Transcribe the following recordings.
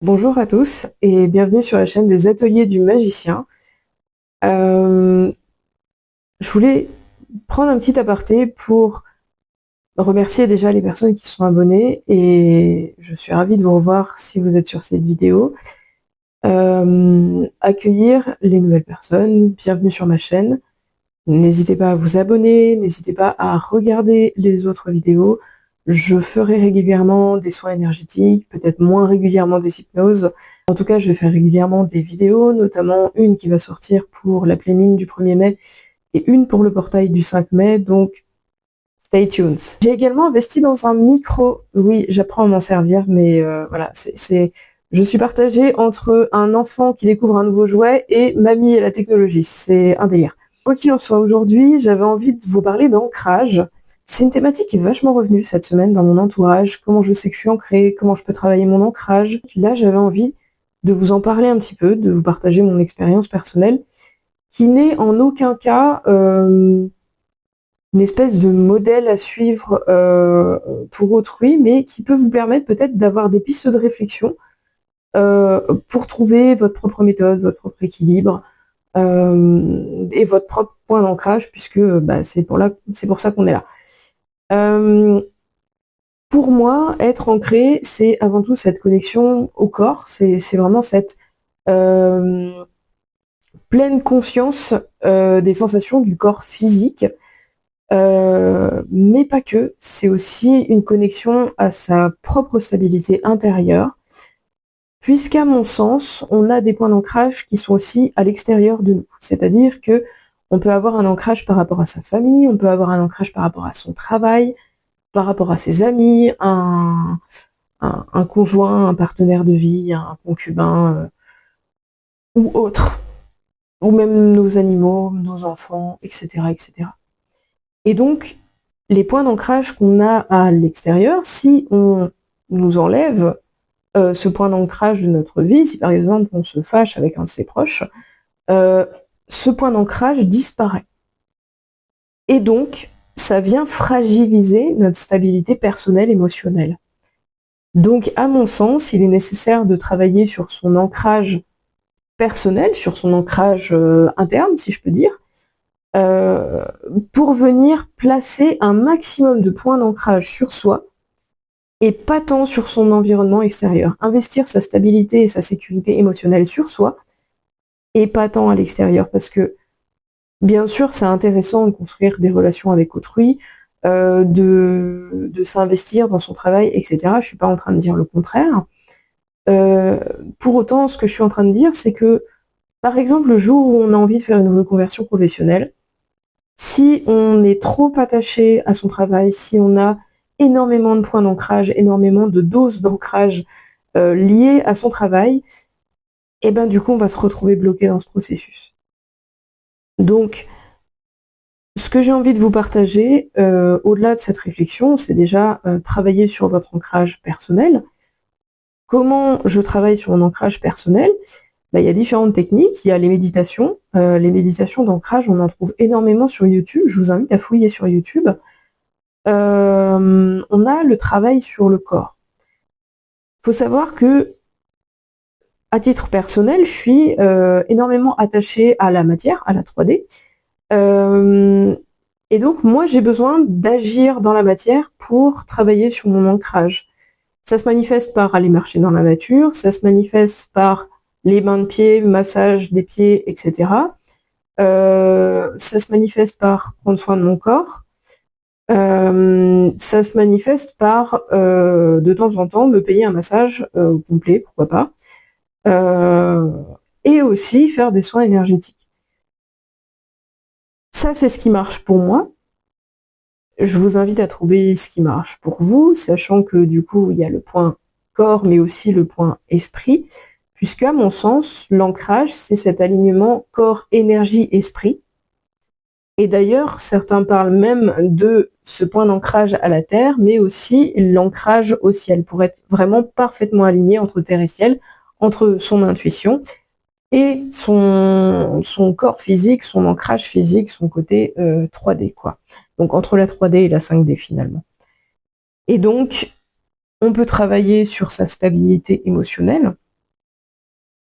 Bonjour à tous et bienvenue sur la chaîne des Ateliers du Magicien. Euh, je voulais prendre un petit aparté pour remercier déjà les personnes qui sont abonnées et je suis ravie de vous revoir si vous êtes sur cette vidéo. Accueillir les nouvelles personnes, bienvenue sur ma chaîne. N'hésitez pas à vous abonner, n'hésitez pas à regarder les autres vidéos. Je ferai régulièrement des soins énergétiques, peut-être moins régulièrement des hypnoses. En tout cas, je vais faire régulièrement des vidéos, notamment une qui va sortir pour la pleine lune du 1er mai et une pour le portail du 5 mai, donc stay tuned. J'ai également investi dans un micro. Oui, j'apprends à m'en servir, mais voilà, je suis partagée entre un enfant qui découvre un nouveau jouet et mamie et la technologie. C'est un délire. Quoi qu'il en soit, aujourd'hui, j'avais envie de vous parler d'ancrage. C'est une thématique qui est vachement revenue cette semaine dans mon entourage. Comment je sais que je suis ancrée, comment je peux travailler mon ancrage. Là, j'avais envie de vous en parler un petit peu, de vous partager mon expérience personnelle, qui n'est en aucun cas une espèce de modèle à suivre pour autrui, mais qui peut vous permettre peut-être d'avoir des pistes de réflexion pour trouver votre propre méthode, votre propre équilibre et votre propre point d'ancrage, puisque c'est pour ça qu'on est là. Pour moi, être ancré, c'est avant tout cette connexion au corps, c'est vraiment cette pleine conscience des sensations du corps physique, mais pas que, c'est aussi une connexion à sa propre stabilité intérieure, puisqu'à mon sens, on a des points d'ancrage qui sont aussi à l'extérieur de nous. C'est-à-dire que on peut avoir un ancrage par rapport à sa famille, on peut avoir un ancrage par rapport à son travail, par rapport à ses amis, un conjoint, un partenaire de vie, un concubin ou autre, ou même nos animaux, nos enfants, etc., etc. Et donc, les points d'ancrage qu'on a à l'extérieur, si on nous enlève ce point d'ancrage de notre vie, si par exemple on se fâche avec un de ses proches, ce point d'ancrage disparaît. Et donc, ça vient fragiliser notre stabilité personnelle, émotionnelle. Donc, à mon sens, il est nécessaire de travailler sur son ancrage personnel, sur son ancrage interne, si je peux dire, euh, pour venir placer un maximum de points d'ancrage sur soi et pas tant sur son environnement extérieur. Investir sa stabilité et sa sécurité émotionnelle sur soi et pas tant à l'extérieur, parce que bien sûr, c'est intéressant de construire des relations avec autrui, de s'investir dans son travail, etc. Je suis pas en train de dire le contraire. Pour autant, ce que je suis en train de dire, c'est que, par exemple, le jour où on a envie de faire une reconversion professionnelle, si on est trop attaché à son travail, si on a énormément de points d'ancrage, énormément de doses d'ancrage liées à son travail, et ben du coup, on va se retrouver bloqué dans ce processus. Donc, ce que j'ai envie de vous partager, au-delà de cette réflexion, c'est déjà travailler sur votre ancrage personnel. Comment je travaille sur mon ancrage personnel? Il y a différentes techniques. Il y a les méditations. Les méditations d'ancrage, on en trouve énormément sur YouTube. Je vous invite à fouiller sur YouTube. On a le travail sur le corps. Il faut savoir que, à titre personnel, je suis énormément attachée à la matière, à la 3D. Et donc, moi, j'ai besoin d'agir dans la matière pour travailler sur mon ancrage. Ça se manifeste par aller marcher dans la nature, ça se manifeste par les bains de pieds, massage des pieds, etc. Ça se manifeste par prendre soin de mon corps. Ça se manifeste par, de temps en temps, me payer un massage complet, pourquoi pas. Et aussi faire des soins énergétiques. Ça, c'est ce qui marche pour moi. Je vous invite à trouver ce qui marche pour vous, sachant que du coup, il y a le point corps, mais aussi le point esprit, puisque à mon sens, l'ancrage, c'est cet alignement corps, énergie, esprit. Et d'ailleurs, certains parlent même de ce point d'ancrage à la terre, mais aussi l'ancrage au ciel, pour être vraiment parfaitement aligné entre terre et ciel, entre son intuition et son corps physique, son ancrage physique, son côté 3D, quoi. Donc entre la 3D et la 5D finalement. Et donc, on peut travailler sur sa stabilité émotionnelle,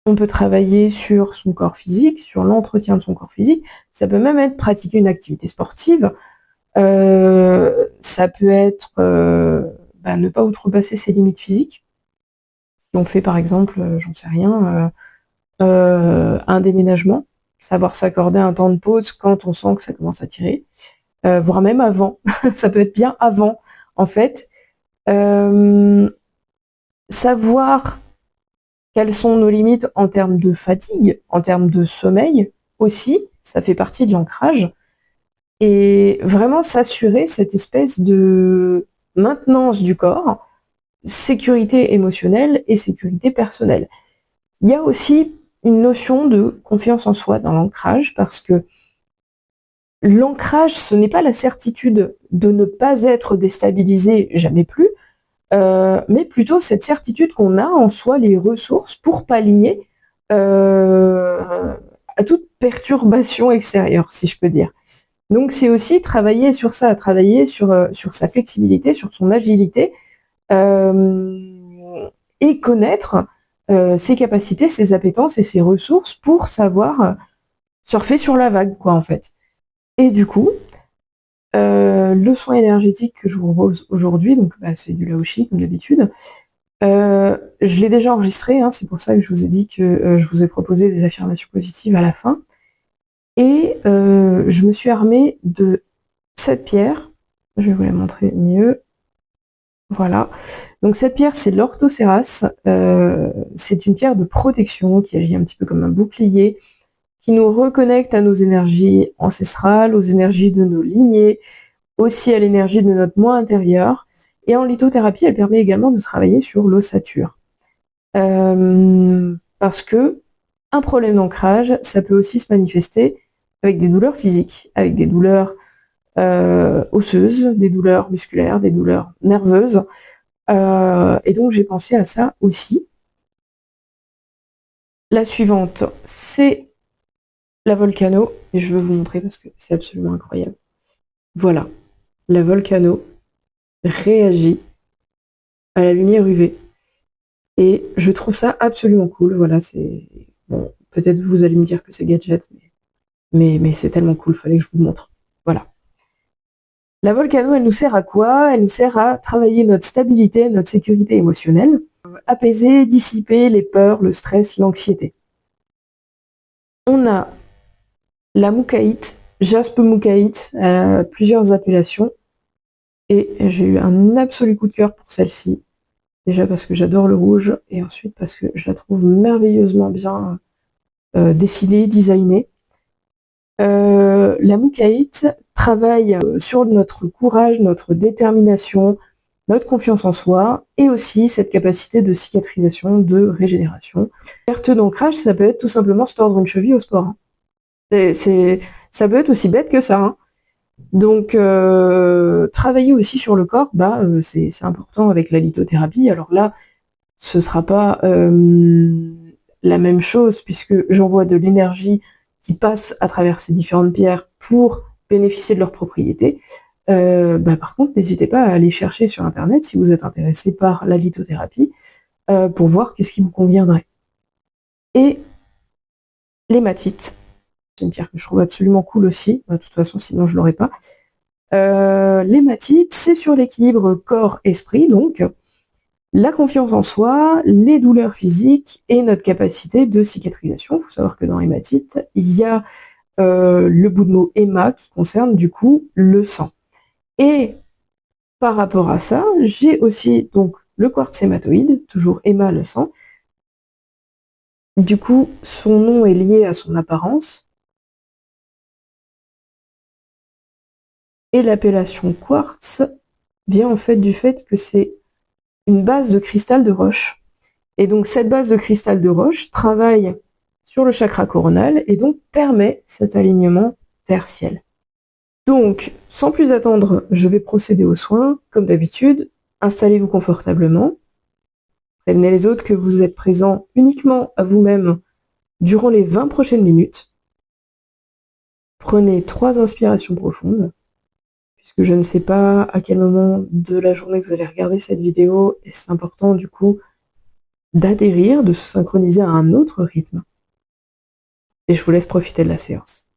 On peut travailler sur son corps physique, sur l'entretien de son corps physique. Ça peut même être pratiquer une activité sportive. Ça peut être ne pas outrepasser ses limites physiques. Si on fait par exemple, j'en sais rien, un déménagement, savoir s'accorder un temps de pause quand on sent que ça commence à tirer, voire même avant. Ça peut être bien avant, en fait. Savoir quelles sont nos limites en termes de fatigue, en termes de sommeil aussi, ça fait partie de l'ancrage. Et vraiment s'assurer cette espèce de maintenance du corps, sécurité émotionnelle et sécurité personnelle. Il y a aussi une notion de confiance en soi dans l'ancrage, parce que l'ancrage, ce n'est pas la certitude de ne pas être déstabilisé jamais plus, mais plutôt cette certitude qu'on a en soi les ressources pour pallier à toute perturbation extérieure, si je peux dire. Donc c'est aussi travailler sur ça, travailler sur sa flexibilité, sur son agilité, et connaître ses capacités, ses appétences et ses ressources pour savoir surfer sur la vague, quoi, en fait. Et du coup, le soin énergétique que je vous propose aujourd'hui, donc c'est du Laoshi comme d'habitude. Je l'ai déjà enregistré, hein, c'est pour ça que je vous ai dit que je vous ai proposé des affirmations positives à la fin. Et je me suis armée de cette pierre. Je vais vous la montrer mieux. Voilà. Donc cette pierre, c'est l'orthocéras. C'est une pierre de protection qui agit un petit peu comme un bouclier, qui nous reconnecte à nos énergies ancestrales, aux énergies de nos lignées, aussi à l'énergie de notre moi intérieur. Et en lithothérapie, elle permet également de travailler sur l'ossature. Parce que un problème d'ancrage, ça peut aussi se manifester avec des douleurs physiques, avec des douleurs osseuses, des douleurs musculaires, des douleurs nerveuses. Et donc j'ai pensé à ça aussi. La suivante, c'est la volcano, et je veux vous montrer parce que c'est absolument incroyable. Voilà, la volcano réagit à la lumière UV. Et je trouve ça absolument cool. Voilà, c'est. Bon, peut-être vous allez me dire que c'est gadget, mais c'est tellement cool, fallait que je vous montre. Voilà. La volcano, elle nous sert à quoi? Elle nous sert à travailler notre stabilité, notre sécurité émotionnelle, apaiser, dissiper les peurs, le stress, l'anxiété. On a la moukaïte, jaspe moukaïte, plusieurs appellations, et j'ai eu un absolu coup de cœur pour celle-ci. Déjà parce que j'adore le rouge, et ensuite parce que je la trouve merveilleusement bien dessinée, designée. La moukaïte travaille sur notre courage, notre détermination, notre confiance en soi, et aussi cette capacité de cicatrisation, de régénération. Perte d'ancrage, ça peut être tout simplement se tordre une cheville au sport. Hein. Ça peut être aussi bête que ça. Hein. Donc, travailler aussi sur le corps, c'est important avec la lithothérapie. Alors là, ce ne sera pas la même chose, puisque j'envoie de l'énergie qui passe à travers ces différentes pierres pour bénéficier de leurs propriétés. Par contre, n'hésitez pas à aller chercher sur Internet si vous êtes intéressé par la lithothérapie pour voir qu'est-ce qui vous conviendrait. Et l'hématite, c'est une pierre que je trouve absolument cool aussi. De toute façon, sinon je ne l'aurais pas. L'hématite, c'est sur l'équilibre corps-esprit, donc la confiance en soi, les douleurs physiques et notre capacité de cicatrisation. Il faut savoir que dans l'hématite, il y a le bout de mot héma qui concerne du coup le sang. Et par rapport à ça, j'ai aussi donc le quartz hématoïde, toujours héma le sang. Du coup, son nom est lié à son apparence. Et l'appellation quartz vient en fait du fait que c'est une base de cristal de roche. Et donc cette base de cristal de roche travaille sur le chakra coronal et donc permet cet alignement terre-ciel. Donc, sans plus attendre, je vais procéder aux soins. Comme d'habitude, installez-vous confortablement. Prévenez les autres que vous êtes présent uniquement à vous-même durant les 20 prochaines minutes. Prenez 3 inspirations profondes, puisque je ne sais pas à quel moment de la journée vous allez regarder cette vidéo, et c'est important du coup d'atterrir, de se synchroniser à un autre rythme. Et je vous laisse profiter de la séance.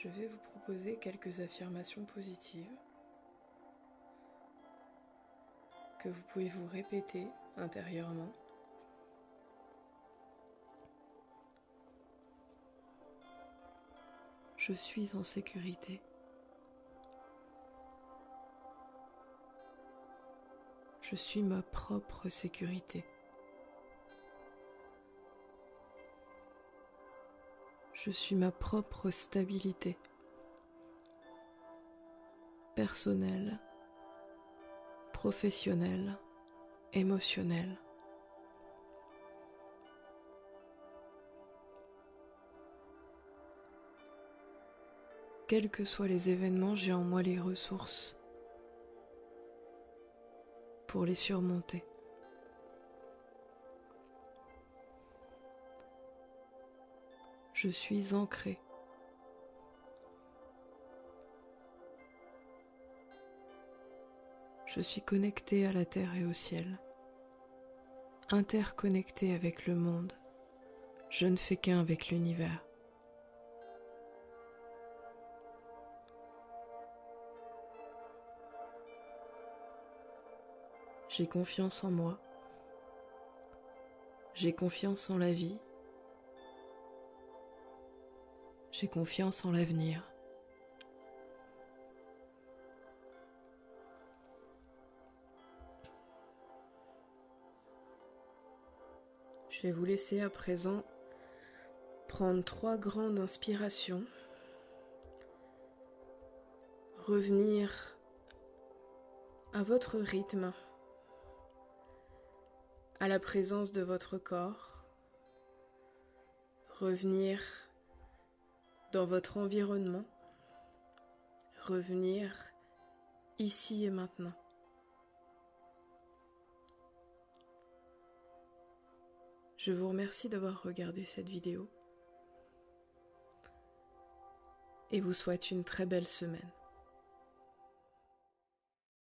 je vais vous proposer quelques affirmations positives que vous pouvez vous répéter intérieurement. Je suis en sécurité. Je suis ma propre sécurité. Je suis ma propre stabilité personnelle, professionnelle, émotionnelle. Quels que soient les événements, j'ai en moi les ressources pour les surmonter. Je suis ancré. Je suis connecté à la terre et au ciel, interconnecté avec le monde. Je ne fais qu'un avec l'univers. J'ai confiance en moi. J'ai confiance en la vie. J'ai confiance en l'avenir. Je vais vous laisser à présent prendre 3 grandes inspirations, revenir à votre rythme, à la présence de votre corps, revenir dans votre environnement, revenir ici et maintenant. Je vous remercie d'avoir regardé cette vidéo et vous souhaite une très belle semaine.